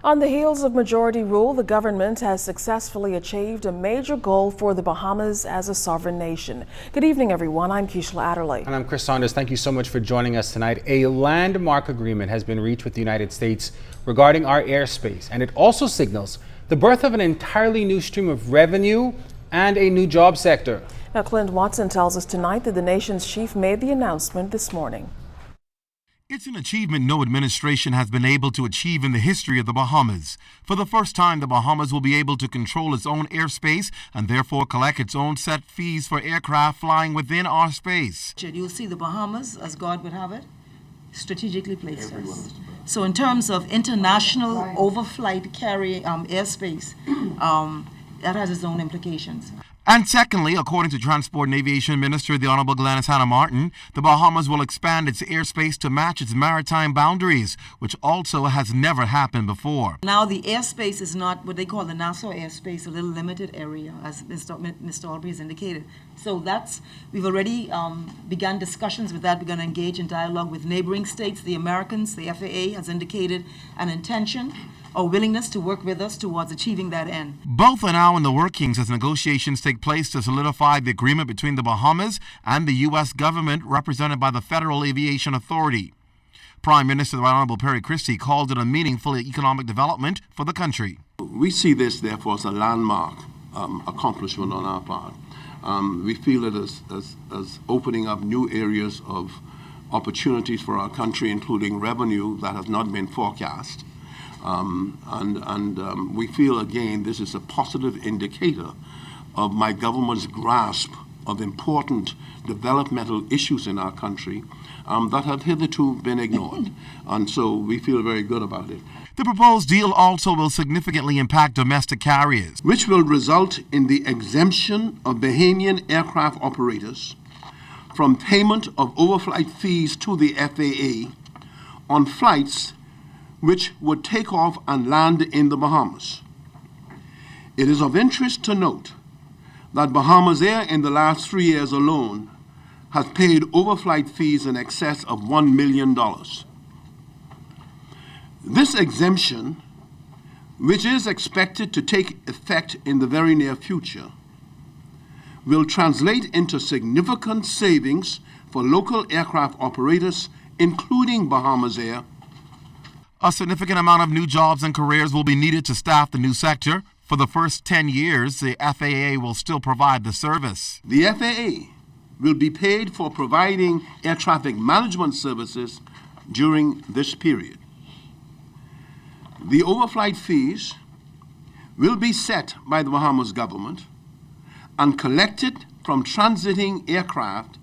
On the heels of majority rule, the government has successfully achieved a major goal for the Bahamas as a sovereign nation. Good evening, everyone. I'm Keishla Adderley. And I'm Chris Saunders. Thank you so much for joining us tonight. A landmark agreement has been reached with the United States regarding our airspace, and it also signals the birth of an entirely new stream of revenue and a new job sector. Now, Clint Watson tells us tonight that the nation's chief made the announcement this morning. It's an achievement no administration has been able to achieve in the history of the Bahamas. For the first time, the Bahamas will be able to control its own airspace and therefore collect its own set fees for aircraft flying within our space. You'll see the Bahamas, as God would have it, strategically placed us. So in terms of international overflight carrying airspace, that has its own implications. And secondly, according to Transport and Aviation Minister, the Honorable Gladys Hannah Martin, the Bahamas will expand its airspace to match its maritime boundaries, which also has never happened before. Now the airspace is not what they call the Nassau airspace, a little limited area, as Mr. Albury has indicated. So we've already begun discussions with that. We're going to engage in dialogue with neighboring states. The Americans, the FAA has indicated an intention or willingness to work with us towards achieving that end. Both are now in the workings as negotiations take place to solidify the agreement between the Bahamas and the U.S. government, represented by the Federal Aviation Authority. Prime Minister the Honorable Perry Christie called it a meaningful economic development for the country. We see this, therefore, as a landmark accomplishment on our part. We feel it as opening up new areas of opportunities for our country, including revenue that has not been forecast. We feel, again, this is a positive indicator of my government's grasp of important developmental issues in our country that have hitherto been ignored. And so we feel very good about it. The proposed deal also will significantly impact domestic carriers, which will result in the exemption of Bahamian aircraft operators from payment of overflight fees to the FAA on flights which would take off and land in the Bahamas. It is of interest to note that Bahamas Air in the last 3 years alone has paid overflight fees in excess of $1 million. This exemption, which is expected to take effect in the very near future, will translate into significant savings for local aircraft operators, including Bahamas Air. A significant amount of new jobs and careers will be needed to staff the new sector. For the first 10 years, the FAA will still provide the service. The FAA will be paid for providing air traffic management services during this period. The overflight fees will be set by the Bahamas government and collected from transiting aircraft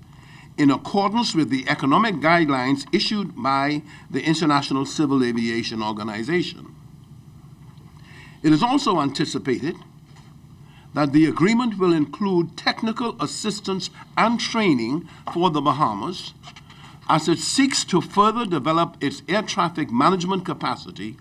in accordance with the economic guidelines issued by the International Civil Aviation Organization. It is also anticipated that the agreement will include technical assistance and training for the Bahamas as it seeks to further develop its air traffic management capacity.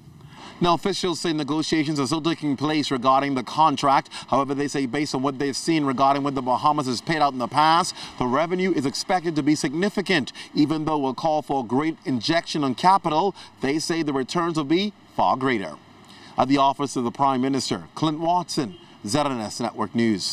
Now, officials say negotiations are still taking place regarding the contract. However, they say based on what they've seen regarding what the Bahamas has paid out in the past, the revenue is expected to be significant. Even though it will call for a great injection on capital, they say the returns will be far greater. At the office of the Prime Minister, Clint Watson, ZNS Network News.